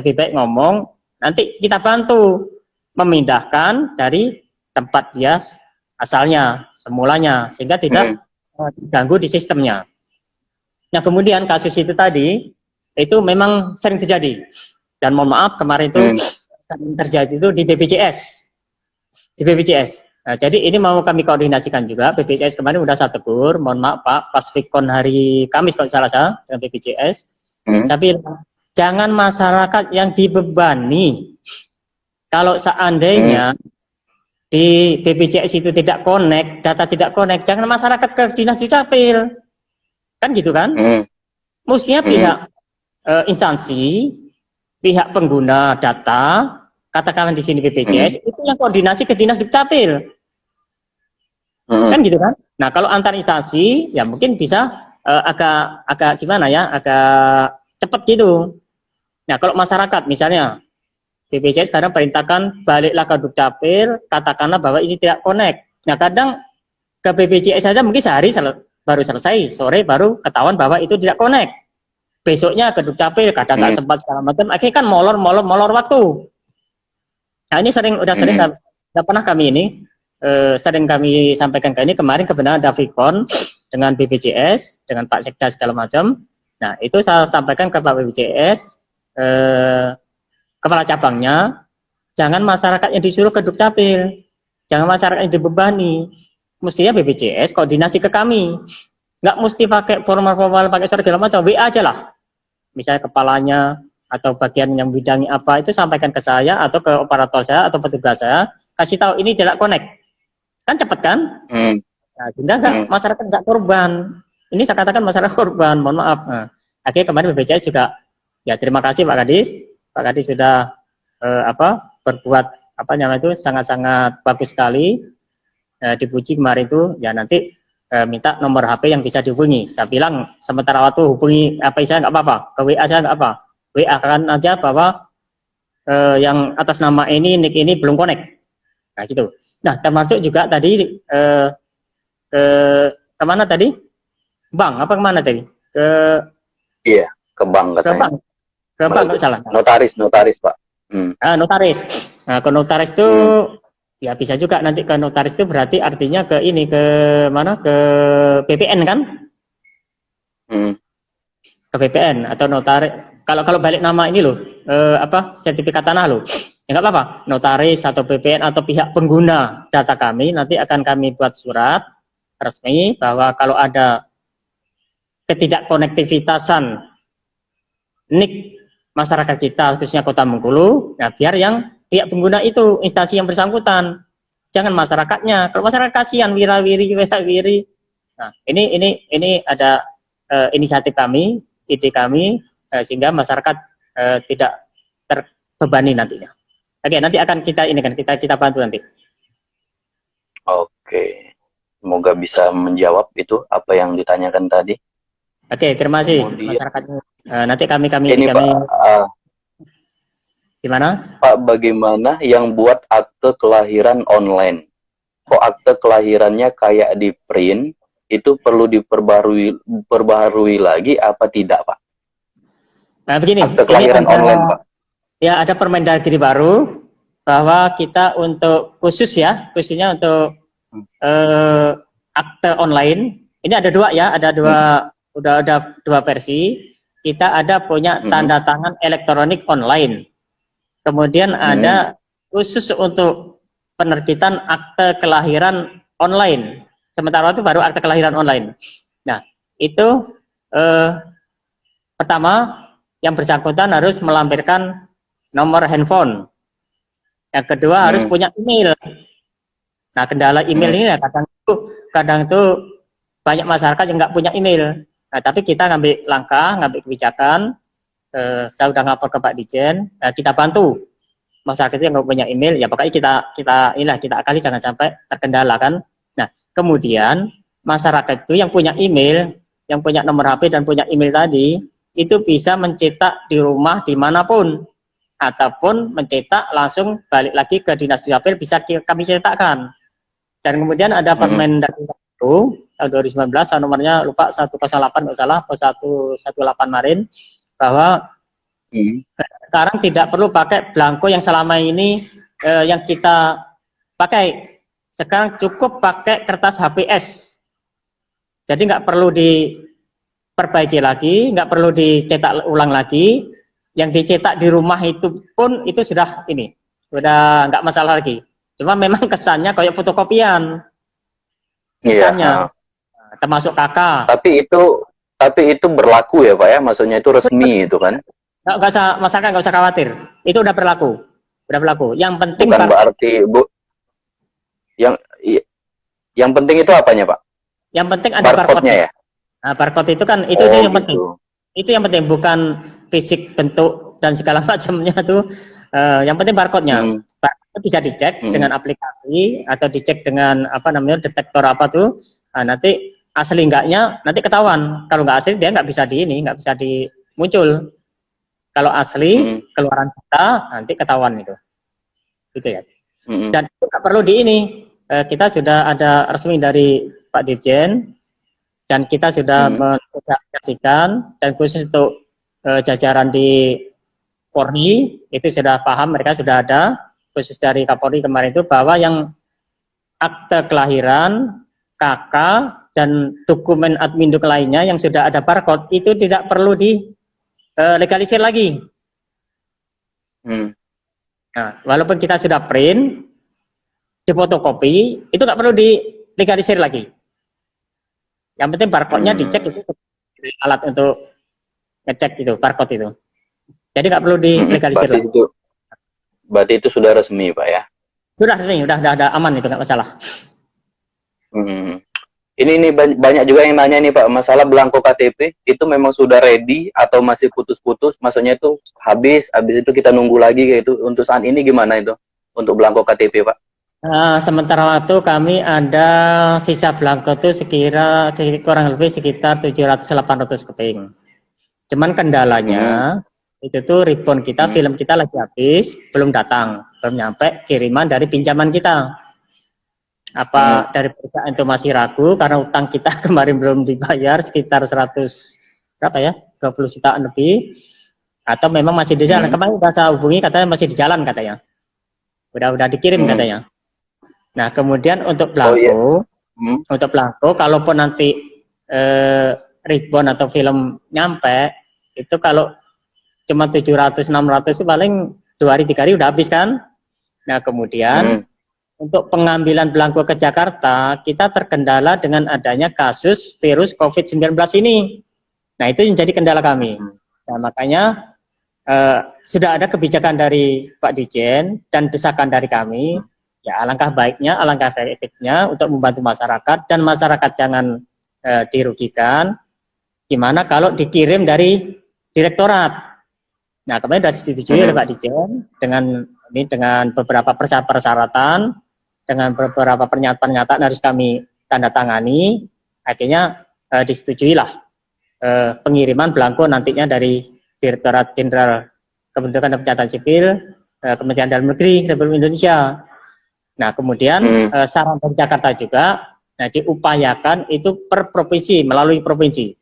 lebih baik ngomong, nanti kita bantu memindahkan dari tempat dia asalnya, semulanya, sehingga tidak diganggu di sistemnya. Nah, kemudian kasus itu tadi, itu memang sering terjadi. Dan mohon maaf, kemarin itu sering terjadi itu di BPJS. Di BPJS. Nah, jadi ini mau kami koordinasikan juga. BPJS kemarin udah saya tegur, mohon maaf Pak, pas Vikon hari Kamis kalau salah saya, dengan BPJS. Tapi jangan masyarakat yang dibebani. Kalau seandainya di BPJS itu tidak connect, data tidak connect, jangan masyarakat ke dinas dukcapil, kan gitu kan? Mestinya pihak instansi, pihak pengguna data, katakanlah di sini BPJS, itu yang koordinasi ke dinas dukcapil, kan gitu kan? Nah kalau antar instansi, ya mungkin bisa agak gimana ya, agak cepat gitu. Nah kalau masyarakat misalnya BPJS sekarang perintahkan baliklah ke dukcapil, katakanlah bahwa ini tidak connect. Nah kadang ke BPJS saja mungkin sehari baru selesai, sore baru ketahuan bahwa itu tidak connect. Besoknya ke dukcapil, kadang nggak sempat segala macam, akhirnya kan molor waktu. Nah ini udah pernah kami ini, sering kami sampaikan ke ini, kemarin kebenaran ada Vikon dengan BPJS, dengan Pak Sekda segala macam. Nah itu saya sampaikan ke Pak BPJS, kepala cabangnya, jangan masyarakat yang disuruh ke dukcapil, jangan masyarakat yang dibebani. Mestinya BPJS koordinasi ke kami, nggak mesti pakai formal pakai surat segala macam, WA aja lah. Misalnya kepalanya atau bagian yang bidangi apa itu sampaikan ke saya atau ke operator saya atau petugas saya, kasih tahu ini tidak connect, kan cepat kan? Nah, sehingga masyarakat nggak korban. Ini saya katakan masyarakat korban, mohon maaf. Nah, akhirnya kemarin BPJS juga, ya terima kasih Pak Kadis. Pak Kadis sudah berbuat itu sangat-sangat bagus sekali, dipuji kemarin itu. Ya nanti minta nomor HP yang bisa dihubungi. Saya bilang sementara waktu hubungi HP saya nggak apa-apa, ke WA saya nggak apa, WA kan aja bahwa yang atas nama ini, nick ini belum connect. Nah gitu. Nah termasuk juga tadi kemana tadi? Bank apa kemana tadi? Ke bank katanya. Ke bank nggak salah. Notaris Pak. Notaris. Nah ke notaris itu ya bisa juga nanti ke notaris itu berarti artinya ke ini, ke mana, ke BPN kan? Ke BPN atau notaris. Kalau balik nama ini loh, sertifikat tanah loh, ya nggak apa-apa. Notaris atau BPN atau pihak pengguna data kami nanti akan kami buat surat resmi bahwa kalau ada ketidakkonektivitasan NIK masyarakat kita khususnya Kota Bengkulu, nah biar yang pihak pengguna itu instansi yang bersangkutan, jangan masyarakatnya. Kalau masyarakat kasihan wirawiri. Nah ini ada inisiatif kami, ide kami, sehingga masyarakat tidak terbebani nantinya. Oke, nanti akan kita bantu nanti. Oke, semoga bisa menjawab itu apa yang ditanyakan tadi. Oke, terima kasih masyarakat. Nanti kami ini Pak, gimana? Pak, bagaimana yang buat akte kelahiran online? Kok akte kelahirannya kayak di print, itu perlu diperbarui lagi apa tidak Pak? Nah begini, akte kelahiran online Pak. Ya ada Permendagri baru bahwa kita untuk khususnya untuk akte online, ini ada dua ya, udah ada dua versi. Kita ada punya tanda tangan elektronik online. Kemudian ada khusus untuk penerbitan akte kelahiran online. Sementara itu baru akte kelahiran online. Nah, itu pertama yang bersangkutan harus melampirkan nomor handphone. Yang kedua harus punya email. Nah, kendala email ini kadang tuh banyak masyarakat yang nggak punya email. Nah, tapi kita ngambil kebijakan, saya udah ngapor ke Pak Dijen, kita bantu masyarakat yang nggak punya email, ya pokoknya kita akali jangan sampai terkendala kan. Nah, kemudian masyarakat itu yang punya email, yang punya nomor HP dan punya email tadi, itu bisa mencetak di rumah dimanapun, ataupun mencetak langsung balik lagi ke dinas dukcapil bisa kami cetakkan. Dan kemudian ada Permendagri baru tahun 2019, nomornya lupa 108 nggak salah, atau 118 kemarin, bahwa Sekarang tidak perlu pakai belangko yang selama ini yang kita pakai. Sekarang cukup pakai kertas HPS. Jadi nggak perlu diperbaiki lagi, nggak perlu dicetak ulang lagi. Yang dicetak di rumah itu pun itu sudah nggak masalah lagi. Cuma memang kesannya kayak fotokopian. Kesannya, termasuk kakak. Tapi itu berlaku ya Pak ya, maksudnya itu resmi itu kan? Nggak usah, masyarakat nggak usah khawatir. Itu udah berlaku, Yang penting bukan berarti yang penting itu apanya Pak? Yang penting ada barcode-nya ya. Nah, barcode itu kan itu yang penting. Itu yang penting, bukan fisik bentuk dan segala macamnya tuh. Yang penting barcode-nya. Barcode bisa dicek dengan aplikasi atau dicek dengan detektor apa tuh. Nah, nanti asli enggaknya nanti ketahuan. Kalau nggak asli dia nggak bisa nggak bisa muncul. Kalau asli keluaran kita nanti ketahuan itu, gitu ya. Dan itu nggak perlu kita sudah ada resmi dari Pak Dirjen dan kita sudah mensosialisasikan, dan khusus untuk jajaran di Polri itu sudah paham, mereka sudah ada, khusus dari Kapolri kemarin itu, bahwa yang akte kelahiran, KK dan dokumen adminduk lainnya yang sudah ada barcode itu tidak perlu legalisir lagi. Nah, walaupun kita sudah print, difotokopi, itu nggak perlu dilegalisir lagi. Yang penting barcode-nya dicek, itu alat untuk ngecek itu, barcode itu. Jadi nggak perlu dilegalisir lagi. Berarti itu sudah resmi Pak ya? Sudah resmi, udah aman, itu nggak masalah. Ini banyak juga yang nanya nih Pak, masalah belangko KTP itu memang sudah ready atau masih putus-putus? Maksudnya itu habis itu kita nunggu lagi kayak itu. Untuk saat ini gimana itu untuk belangko KTP Pak? Sementara waktu kami ada sisa belangko itu kurang lebih sekitar 700-800 keping. Cuman kendalanya itu tuh ribbon kita, film kita lagi habis, belum datang, belum nyampe kiriman dari pinjaman kita. Apa dari perusahaan itu masih ragu karena utang kita kemarin belum dibayar sekitar 20 jutaan lebih, atau memang masih di jalan. Kemarin udah saya hubungi, katanya masih di jalan katanya. Udah dikirim katanya. Nah, kemudian untuk belangko, kalaupun nanti ribbon atau film nyampe, itu kalau cuma 700-600 itu paling 2 hari 3 hari udah habis kan. Nah, kemudian untuk pengambilan belangko ke Jakarta, kita terkendala dengan adanya kasus virus COVID-19 ini. Nah, itu yang jadi kendala kami. Nah, makanya sudah ada kebijakan dari Pak Dirjen dan desakan dari kami, ya alangkah baiknya, alangkah efektifnya untuk membantu masyarakat, dan masyarakat jangan dirugikan. Gimana kalau dikirim dari direktorat? Nah, kemarin sudah disetujui oleh Pak Dirjen dengan beberapa persyaratan, dengan beberapa pernyataan harus kami tanda tangani, akhirnya disetujuilah pengiriman belangko nantinya dari Direktorat Jenderal Kependudukan dan Pencatatan Sipil, Kementerian Dalam Negeri Republik Indonesia. Nah, kemudian saran dari Jakarta juga diupayakan itu per provinsi, melalui provinsi.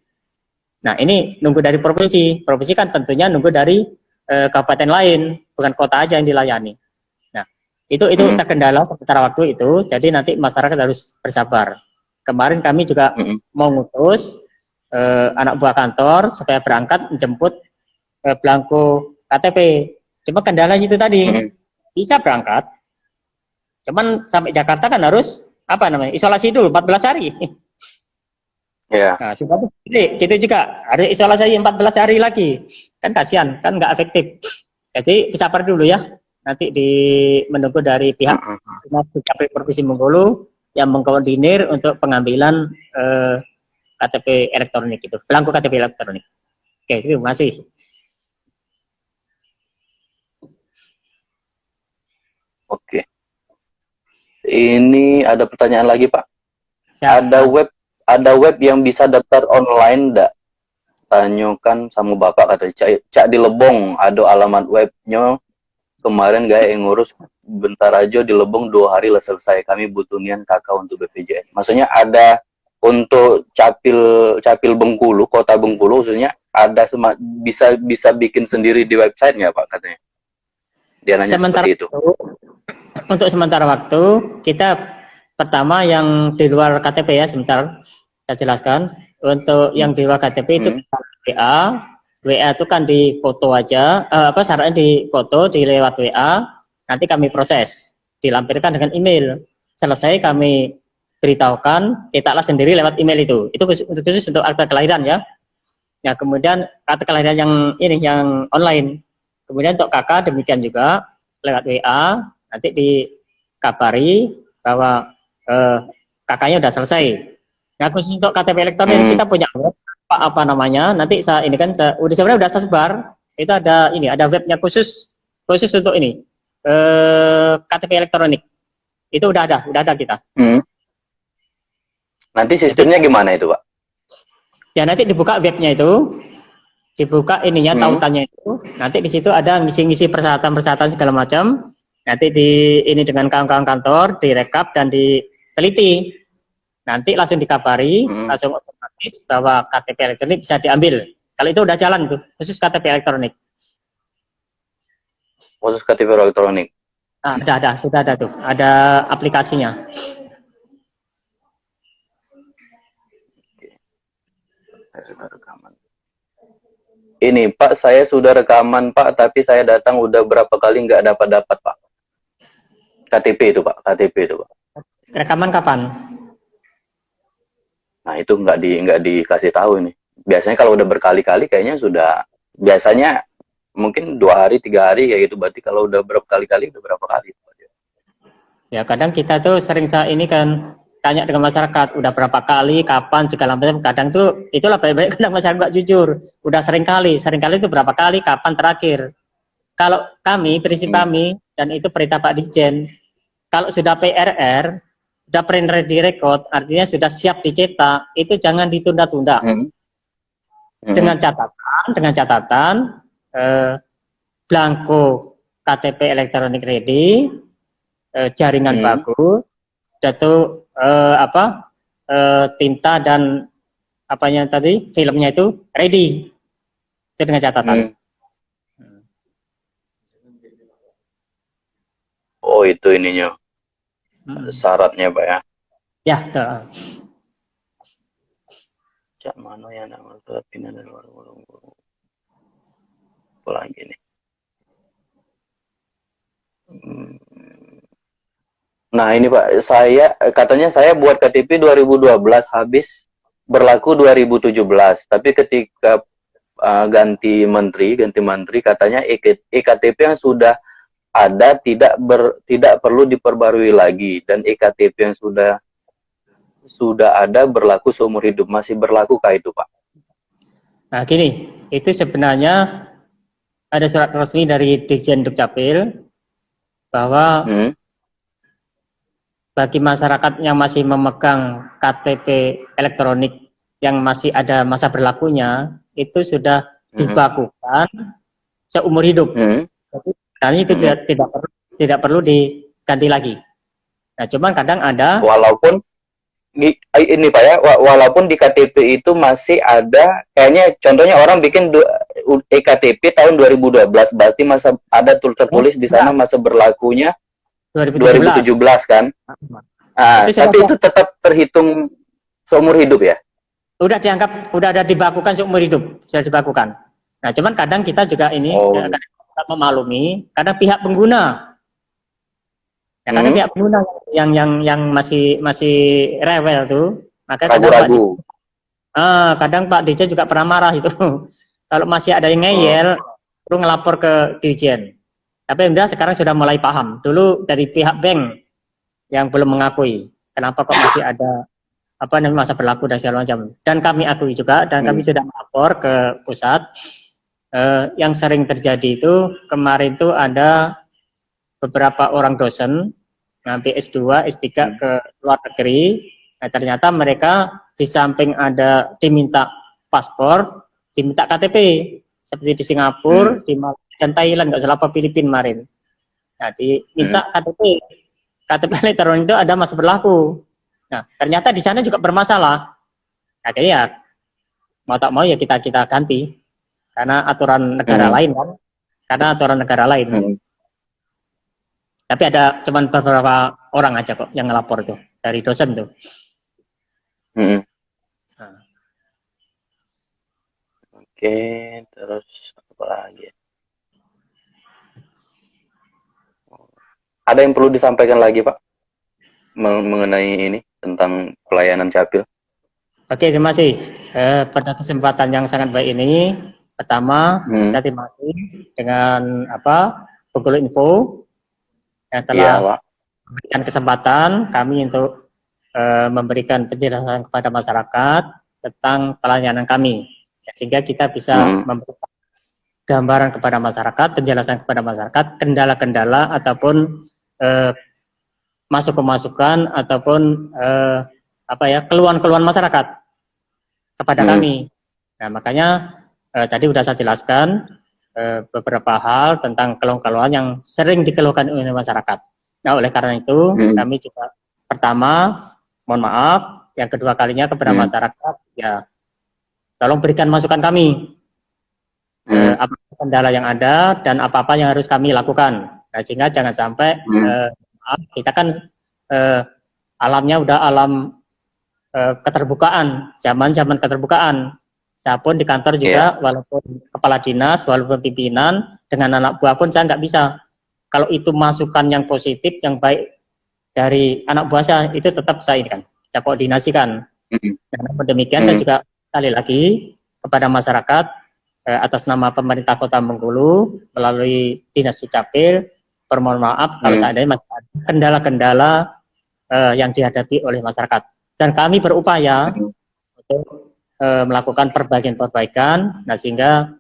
Nah, ini nunggu dari provinsi kan tentunya nunggu dari kabupaten lain, bukan kota aja yang dilayani. Itu terkendala sementara waktu itu, jadi nanti masyarakat harus bersabar. Kemarin kami juga mau ngutus anak buah kantor supaya berangkat menjemput belangko KTP. Cuma kendalanya itu tadi, bisa berangkat, cuman sampai Jakarta kan harus isolasi dulu 14 hari. Nah, sebab itu juga harus isolasi 14 hari lagi, kan kasihan, kan nggak efektif. Jadi bersabar dulu ya. Nanti menunggu dari pihak Dukcapil Provinsi Bengkulu yang mengkoordinir untuk pengambilan KTP elektronik itu, belangko KTP elektronik. Oke, terima kasih. Oke. Ini ada pertanyaan lagi, Pak. Siap. Ada web yang bisa daftar online enggak? Tanyakan sama Bapak, kata Cak di Lebong ada alamat webnya. Kemarin gaya yang ngurus, bentar aja di Lebong 2 hari lah selesai. Kami butuh nian kakak untuk BPJS. Maksudnya ada untuk Capil Bengkulu, Kota Bengkulu khususnya ada bisa bikin sendiri di website nggak Pak katanya? Dia nanya seperti itu. Untuk sementara waktu kita pertama yang di luar KTP ya, sebentar saya jelaskan. Untuk yang di luar KTP itu WA itu kan di foto aja, syaratnya di foto, di lewat WA, nanti kami proses, dilampirkan dengan email. Selesai kami beritahukan, cetaklah sendiri lewat email itu. Itu khusus untuk akta kelahiran ya. Ya kemudian akta kelahiran yang ini yang online. Kemudian untuk kakak demikian juga lewat WA, nanti dikabari bahwa kakaknya udah selesai. Nah khusus untuk KTP elektronik kita punya apa namanya, nanti ini kan sebenarnya udah saya sebar, itu ada webnya khusus untuk ini KTP elektronik, itu udah ada kita. Nanti sistemnya gimana itu Pak? Ya nanti dibuka webnya itu, dibuka ininya tautannya itu, nanti di situ ada ngisi persyaratan segala macam, nanti ini dengan kawan-kawan kantor direkap dan diteliti. Nanti langsung dikabari, langsung otomatis bahwa KTP elektronik bisa diambil. Kalau itu udah jalan tuh, khusus KTP elektronik. Khusus KTP elektronik. Nah, sudah ada tuh, ada aplikasinya. Ini Pak, saya sudah rekaman Pak, tapi saya datang udah berapa kali nggak dapat Pak. KTP itu Pak, Rekaman kapan? Nah itu nggak dikasih tahu ini. Biasanya kalau udah berkali-kali kayaknya sudah, biasanya mungkin 2 hari 3 hari kayak gitu. Berarti kalau udah berapa kali-kali udah berapa kali? Ya kadang kita tuh sering ini kan tanya dengan masyarakat udah berapa kali, kapan, segala macam. Kadang tuh itulah baik-baik kadang masyarakat nggak jujur. Udah sering kali itu berapa kali, kapan terakhir. Kalau kami, prinsip kami, dan itu perintah Pak Dirjen, kalau sudah PRR, sudah print ready record, artinya sudah siap dicetak, itu jangan ditunda-tunda. Dengan catatan, blanko KTP elektronik ready, jaringan bagus, datu tinta dan apanya tadi, filmnya itu ready. Itu dengan catatan. Oh itu ininya. Syaratnya Pak ya? Ya, betul. Cak mana yang nama pindah dari luar apa lagi nih? Nah ini Pak, katanya saya buat KTP 2012 habis berlaku 2017, tapi ketika ganti menteri katanya EKTP yang sudah ada tidak perlu diperbarui lagi, dan EKTP yang sudah ada berlaku seumur hidup. Masih berlakukah itu Pak? Nah gini, itu sebenarnya ada surat resmi dari Dirjen Dukcapil bahwa bagi masyarakat yang masih memegang KTP elektronik yang masih ada masa berlakunya, itu sudah dibakukan seumur hidup. Jadi sebenarnya itu tidak perlu diganti lagi. Nah, cuman kadang ada walaupun ini Pak ya, walaupun di KTP itu masih ada kayaknya, contohnya orang bikin EKTP tahun 2012, berarti masa ada tertulis di sana masa berlakunya 2017 kan? Tapi itu tetap terhitung seumur hidup ya? Udah ada dibakukan seumur hidup, sudah dibakukan. Nah, cuman kadang kita juga ini memaklumi, kadang pihak pengguna, kadang pihak pengguna yang masih rewel tuh, maka ragu-ragu. Kadang Pak Dirjen juga pernah marah itu. Kalau masih ada yang ngeyel, perlu ngelapor ke Dirjen. Tapi udah sekarang sudah mulai paham. Dulu dari pihak bank yang belum mengakui, kenapa kok masih ada masa berlaku dan segala macam. Dan kami akui juga, dan kami sudah melapor ke pusat. Yang sering terjadi itu kemarin itu ada beberapa orang dosen ngambil S2, S3 ke luar negeri. Nah, ternyata mereka di samping diminta paspor, diminta KTP seperti di Singapura, di Malaysia dan Thailand, nggak salah apa Filipina kemarin. Nah, diminta KTP elektronik itu ada masa berlaku. Nah, ternyata di sana juga bermasalah. Akhirnya ya mau tak mau ya kita ganti karena aturan negara lain kan, karena aturan negara lain. Tapi ada cuman beberapa orang aja kok yang ngelapor tuh dari dosen tuh. Nah. Oke, terus apa lagi? Ada yang perlu disampaikan lagi, Pak, mengenai ini tentang pelayanan Capil? Oke, terima kasih. Pada kesempatan yang sangat baik ini, pertama saya terima kasih dengan Bengkulu Info yang telah memberikan kesempatan kami untuk memberikan penjelasan kepada masyarakat tentang pelayanan kami, sehingga kita bisa memberikan gambaran kepada masyarakat, penjelasan kepada masyarakat, kendala-kendala ataupun masukan ataupun keluhan-keluhan masyarakat kepada kami. Nah, makanya tadi sudah saya jelaskan beberapa hal tentang keluhan-keluhan yang sering dikeluhkan oleh masyarakat. Nah, oleh karena itu kami juga pertama mohon maaf, yang kedua kalinya kepada masyarakat ya tolong berikan masukan kami apa kendala yang ada dan apa-apa yang harus kami lakukan. Nah, sehingga jangan sampai kita kan alamnya udah alam keterbukaan, zaman keterbukaan. Saya pun di kantor juga, walaupun kepala dinas, walaupun pimpinan, dengan anak buah pun saya nggak bisa. Kalau itu masukan yang positif, yang baik dari anak buah saya, itu tetap saya koordinasikan. Namun demikian saya juga sekali lagi kepada masyarakat atas nama pemerintah Kota Bengkulu melalui Dinas Dukcapil, permohon maaf kalau seandainya kendala-kendala yang dihadapi oleh masyarakat. Dan kami berupaya untuk melakukan perbaikan-perbaikan, nah sehingga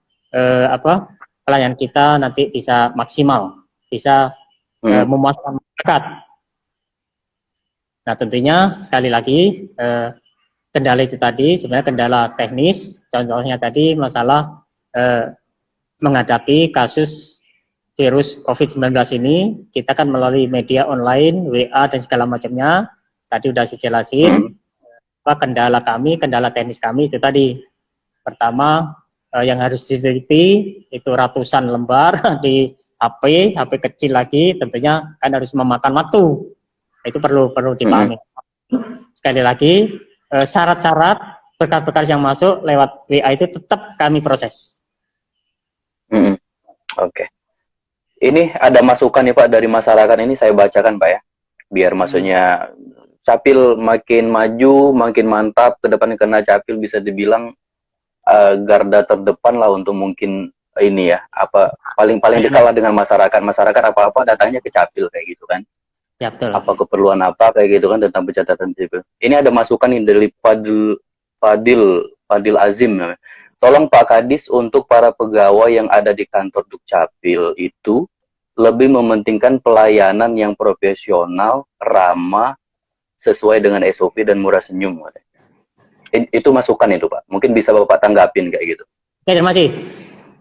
pelayanan kita nanti bisa maksimal, bisa memuaskan masyarakat. Nah, tentunya sekali lagi kendala itu tadi sebenarnya kendala teknis, contohnya tadi masalah menghadapi kasus virus COVID-19 ini, kita kan melalui media online, WA dan segala macamnya. Tadi udah saya jelasin kendala kami, kendala teknis kami itu tadi. Pertama yang harus diteliti itu ratusan lembar di HP kecil lagi, tentunya kan harus memakan waktu. Itu perlu dipahami. Sekali lagi syarat-syarat berkas-berkas yang masuk lewat WA itu tetap kami proses. Oke. Ini ada masukan nih Pak dari masyarakat, ini saya bacakan Pak ya, biar maksudnya Capil makin maju, makin mantap ke depan, karena Capil bisa dibilang garda terdepan lah untuk mungkin ini ya, paling dekat lah dengan masyarakat apa-apa datangnya ke Capil kayak gitu kan. Ya, betul. Apa keperluan apa kayak gitu kan tentang pencatatan sipil. Ini ada masukan nih dari Fadil Azim. Tolong Pak Kadis, untuk para pegawai yang ada di kantor Dukcapil itu lebih mementingkan pelayanan yang profesional, ramah, sesuai dengan SOP dan murah senyum. Itu masukan itu Pak. Mungkin bisa Bapak tanggapin kayak gitu. Oke, terima kasih.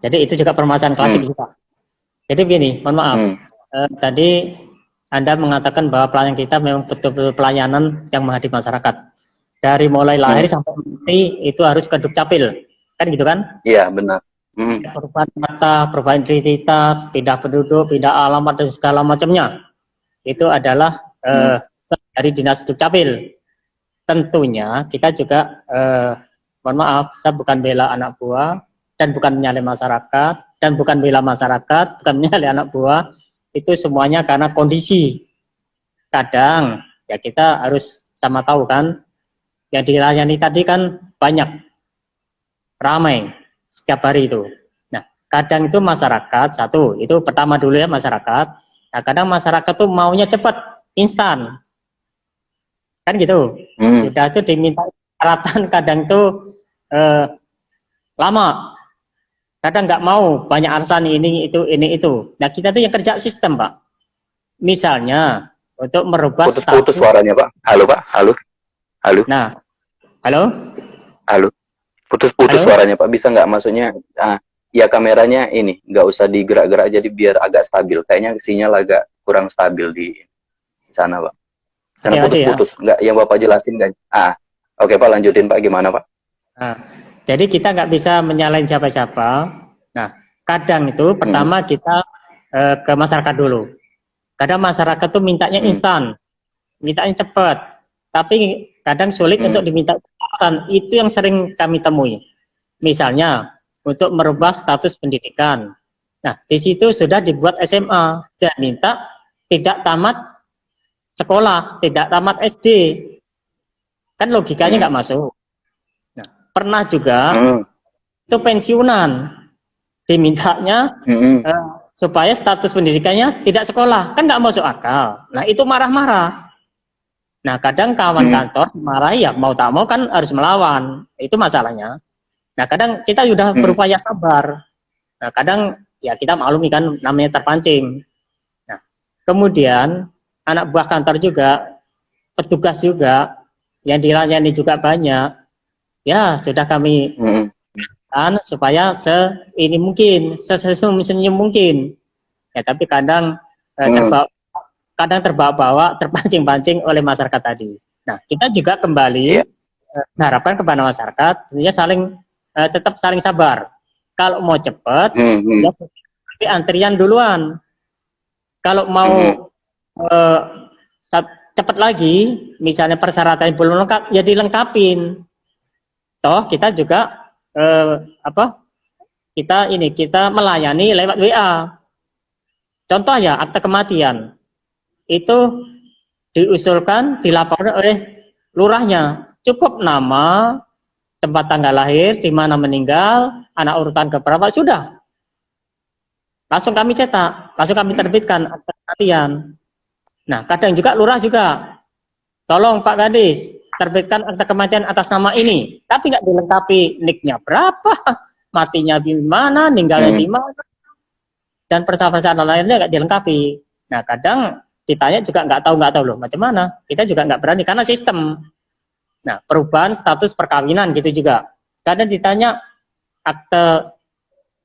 Jadi itu juga permasalahan klasik juga. Jadi begini, mohon maaf. Tadi Anda mengatakan bahwa pelayanan kita memang betul-betul pelayanan yang menghadapi masyarakat. Dari mulai lahir sampai mati itu harus ke Dukcapil. Kan gitu kan? Iya, benar. Perubahan data, perubahan identitas, pindah penduduk, pindah alamat dan segala macamnya. Itu adalah dari Dinas Dukcapil. Tentunya kita juga mohon maaf, saya bukan bela anak buah dan bukan menyalahkan masyarakat dan bukan bela masyarakat, bukan menyalahkan anak buah. Itu semuanya karena kondisi. Kadang ya kita harus sama tahu kan, yang dilayani tadi kan banyak, ramai setiap hari itu. Nah, kadang itu masyarakat, satu, itu pertama dulu ya masyarakat. Nah, kadang masyarakat tuh maunya cepat, instan. Kan gitu. Sudah itu diminta persyaratan, kadang itu lama. Kadang nggak mau, banyak alasan ini itu. Nah, kita tuh yang kerja sistem, Pak. Misalnya, untuk merubah putus-putus suaranya, Pak. Halo, Pak. Halo. Nah, halo. Putus-putus suaranya, Pak. Bisa nggak, maksudnya, ya kameranya ini, nggak usah digerak-gerak, jadi biar agak stabil. Kayaknya sinyal agak kurang stabil di sana, Pak. Karena putus-putus. Ya. Nggak, yang Bapak jelasin kan. Oke, Pak, lanjutin, Pak. Gimana, Pak? Nah, jadi kita nggak bisa menyalahin siapa-siapa. Nah, kadang itu pertama kita ke masyarakat dulu. Kadang masyarakat tuh mintanya instan, mintanya cepat. Tapi kadang sulit untuk diminta instan. Itu yang sering kami temui. Misalnya untuk merubah status pendidikan. Nah, di situ sudah dibuat SMA dan minta tidak tamat sekolah, tidak tamat SD. Kan logikanya nggak masuk. Nah, pernah juga itu pensiunan dimintanya supaya status pendidikannya tidak sekolah, kan nggak masuk akal. Nah, itu marah-marah. Nah, kadang kawan kantor marah, ya mau tak mau kan harus melawan. Itu masalahnya. Nah, kadang kita sudah berupaya sabar. Nah, kadang ya kita maklumi kan namanya terpancing. Nah, kemudian anak buah kantor juga, petugas juga, yang dilayani juga banyak. Ya, sudah kami supaya ini mungkin sesenyum mungkin. Ya, tapi kadang terbawa-bawa, terpancing-pancing oleh masyarakat tadi. Nah, kita juga kembali mengharapkan kepada masyarakat tentunya tetap saling sabar. Kalau mau cepat, ya tapi antrian duluan. Kalau mau cepat lagi, misalnya persyaratan belum lengkap, ya dilengkapin. Toh kita juga kita melayani lewat WA. Contoh ya, akte kematian itu diusulkan, dilaporkan oleh lurahnya. Cukup nama, tempat tanggal lahir, di mana meninggal, anak urutan keberapa, sudah. Langsung kami cetak, langsung kami terbitkan akte kematian. Nah, kadang juga lurah juga, tolong Pak Gadis, terbitkan akte kematian atas nama ini, tapi nggak dilengkapi niknya berapa, matinya di mana, meninggalnya di mana, dan persyaratan lainnya nggak dilengkapi. Nah, kadang ditanya juga nggak tahu loh, macam mana? Kita juga nggak berani karena sistem. Nah, perubahan status perkawinan gitu juga. Kadang ditanya akte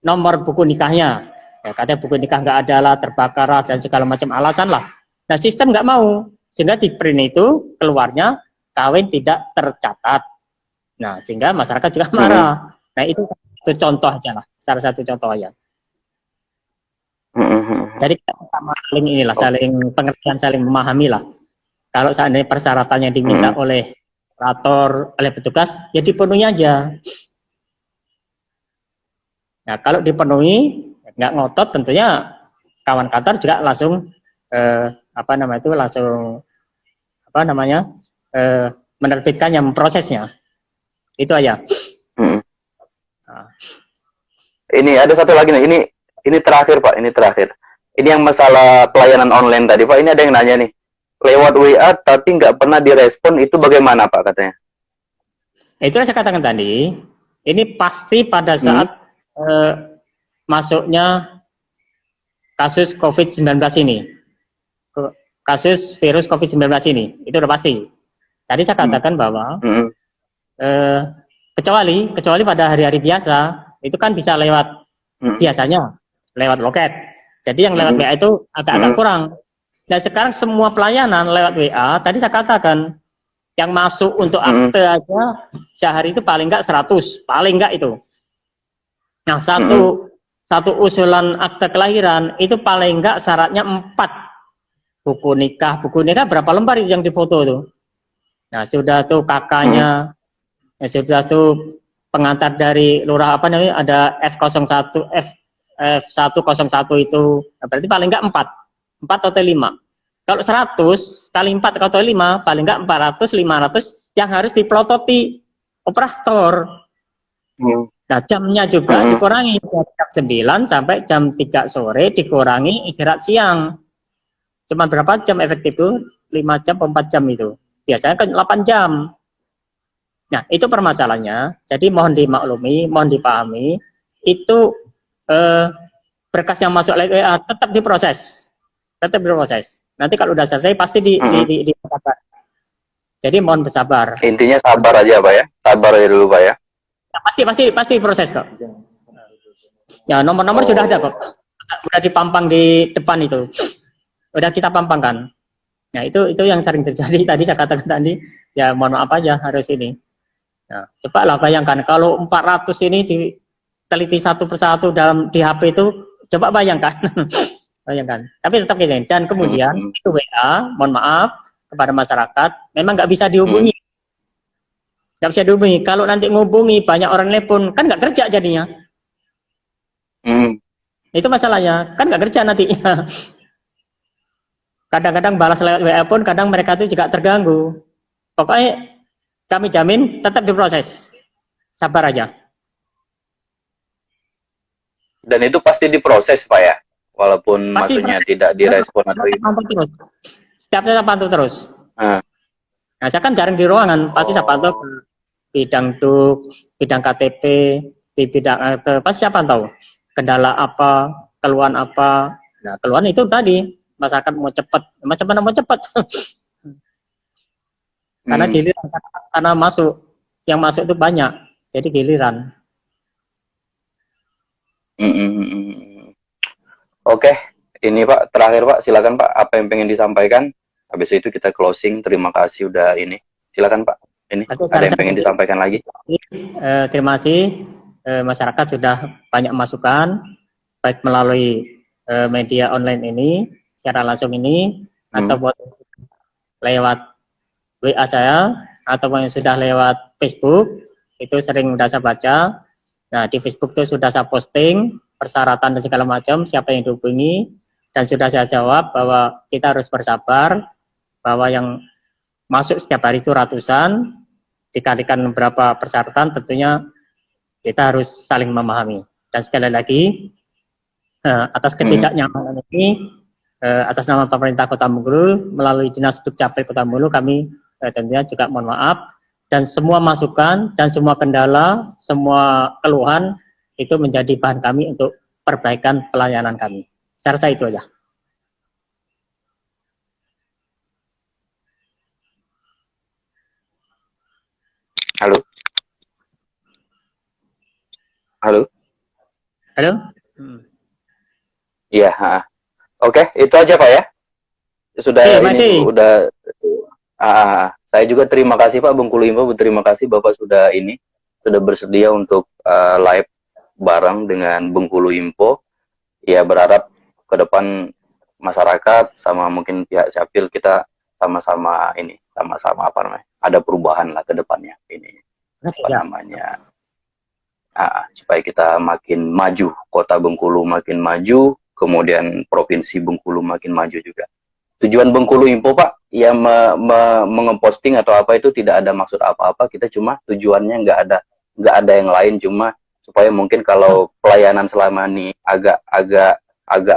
nomor buku nikahnya, ya katanya buku nikah nggak ada lah, terbakar lah, dan segala macam alasan lah. Nah, sistem nggak mau, sehingga di print itu keluarnya kawin tidak tercatat. Nah, sehingga masyarakat juga marah. Nah, itu contoh aja lah, salah satu contoh aja. Jadi kita sama saling pengertian, saling memahami lah. Kalau seandainya persyaratannya diminta oleh operator, oleh petugas, ya dipenuhi aja. Nah, kalau dipenuhi, nggak ngotot, tentunya kawan kantor juga langsung menerbitkannya, memprosesnya. Itu aja. Nah. Ini ada satu lagi nih, ini terakhir Pak, ini terakhir. Ini yang masalah pelayanan online tadi Pak, ini ada yang nanya nih, lewat WA tapi nggak pernah direspon, itu bagaimana Pak katanya? Itu yang saya katakan tadi, ini pasti pada saat masuknya kasus COVID-19 ini, kasus virus COVID-19 ini, itu udah pasti. Tadi saya katakan bahwa kecuali pada hari-hari biasa, itu kan bisa lewat, biasanya lewat loket. Jadi yang lewat WA itu agak kurang. Dan sekarang semua pelayanan lewat WA, tadi saya katakan, yang masuk untuk akte aja sehari itu paling enggak 100, paling enggak itu. Nah, satu usulan akte kelahiran itu paling enggak syaratnya 4. Buku nikah berapa lembar itu yang difoto itu. Nah, sudah tuh kakaknya, ya sudah tuh pengantar dari lurah ada F01 itu, nah, berarti paling enggak 4 atau 5. Kalau 100 kali 4 atau 5, paling enggak 400, 500 yang harus diplototi operator. Nah, jamnya juga dikurangi dari jam 9 sampai jam 3 sore, dikurangi istirahat siang. Cuma berapa jam efektif itu? 5 jam, 4 jam itu. Biasanya kan 8 jam. Nah, itu permasalahannya. Jadi mohon dimaklumi, mohon dipahami, itu berkas yang masuk tetap diproses. Nanti kalau udah selesai pasti disabar. Jadi mohon bersabar. Intinya sabar aja Pak ya. Sabar aja dulu Pak ya. Ya, pasti proses kok. Ya, nomor-nomor sudah ada kok. Sudah dipampang di depan itu. Udah kita pampangkan. Nah, itu yang sering terjadi tadi saya katakan tadi. Ya, mohon maaf aja harus ini. Nah, coba lah bayangkan kalau 400 ini diteliti satu persatu di HP itu, coba bayangkan. Bayangkan. Tapi tetap gini. Dan kemudian itu WA, mohon maaf kepada masyarakat, memang nggak bisa dihubungi. Nggak bisa dihubungi. Kalau nanti ngubungi banyak orang telepon, kan nggak kerja jadinya. Itu masalahnya, kan nggak kerja nanti. Kadang-kadang balas lewat WA pun, kadang mereka itu juga terganggu. Pokoknya kami jamin tetap diproses. Sabar aja. Dan itu pasti diproses, Pak ya? Walaupun Pasti, maksudnya tidak direspon atau itu. Setiap saya pantau terus. Nah, saya kan jarang di ruangan, pasti saya pantau bidang duk, bidang KTP, di bidang pasti saya pantau. Kendala apa, keluhan apa. Nah, keluhan itu tadi, masyarakat mau cepat. Mau cepat. Karena giliran, karena yang masuk itu banyak, jadi giliran. Oke, ini Pak, terakhir Pak, silakan Pak, apa yang pengen disampaikan? Habis itu kita closing, terima kasih udah ini. Silakan Pak, ini ada yang pengen disampaikan lagi? Terima kasih, masyarakat sudah banyak masukan, baik melalui media online ini, secara langsung ini, atau lewat WA saya, ataupun yang sudah lewat Facebook, itu sering sudah saya baca. Nah, di Facebook itu sudah saya posting persyaratan dan segala macam, siapa yang dihubungi, dan sudah saya jawab bahwa kita harus bersabar, bahwa yang masuk setiap hari itu ratusan, dikalikan beberapa persyaratan, tentunya kita harus saling memahami. Dan sekali lagi, atas ketidaknyamanan ini, atas nama pemerintah Kota Bengkulu, melalui Dinas Dukcapil Kota Bengkulu, kami tentunya juga mohon maaf, dan semua masukan dan semua kendala, semua keluhan itu menjadi bahan kami untuk perbaikan pelayanan kami. Saya rasa itu aja. Halo? Halo? Halo? Iya, Oke, itu aja Pak ya. Sudah ini udah saya juga terima kasih Pak Bengkulu Info, terima kasih Bapak sudah bersedia untuk live bareng dengan Bengkulu Info. Ya berharap ke depan masyarakat sama mungkin pihak Capil kita sama-sama apa namanya, ada perubahan lah ke depannya ini. Supaya kita makin maju, Kota Bengkulu makin maju, kemudian Provinsi Bengkulu makin maju juga. Tujuan Bengkulu Info Pak, ya mengeposting atau apa itu tidak ada maksud apa-apa, kita cuma tujuannya nggak ada yang lain, cuma supaya mungkin kalau pelayanan selama ini agak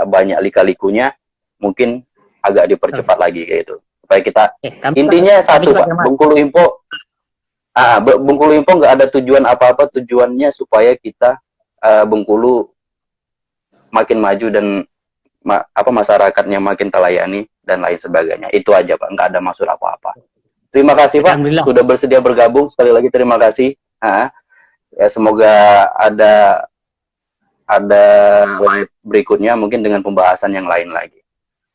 banyak lika-likunya, mungkin agak dipercepat lagi kayak itu. Supaya kita intinya satu Pak, Bengkulu Info Bengkulu Info nggak ada tujuan apa-apa, tujuannya supaya kita Bengkulu makin maju dan masyarakatnya makin terlayani dan lain sebagainya. Itu aja Pak, nggak ada maksud apa-apa. Terima kasih Pak sudah bersedia bergabung, sekali lagi terima kasih. Ya, semoga ada live berikutnya mungkin dengan pembahasan yang lain lagi.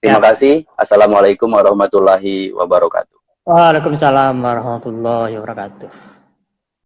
Terima kasih. Assalamualaikum warahmatullahi wabarakatuh. Waalaikumsalam warahmatullahi wabarakatuh.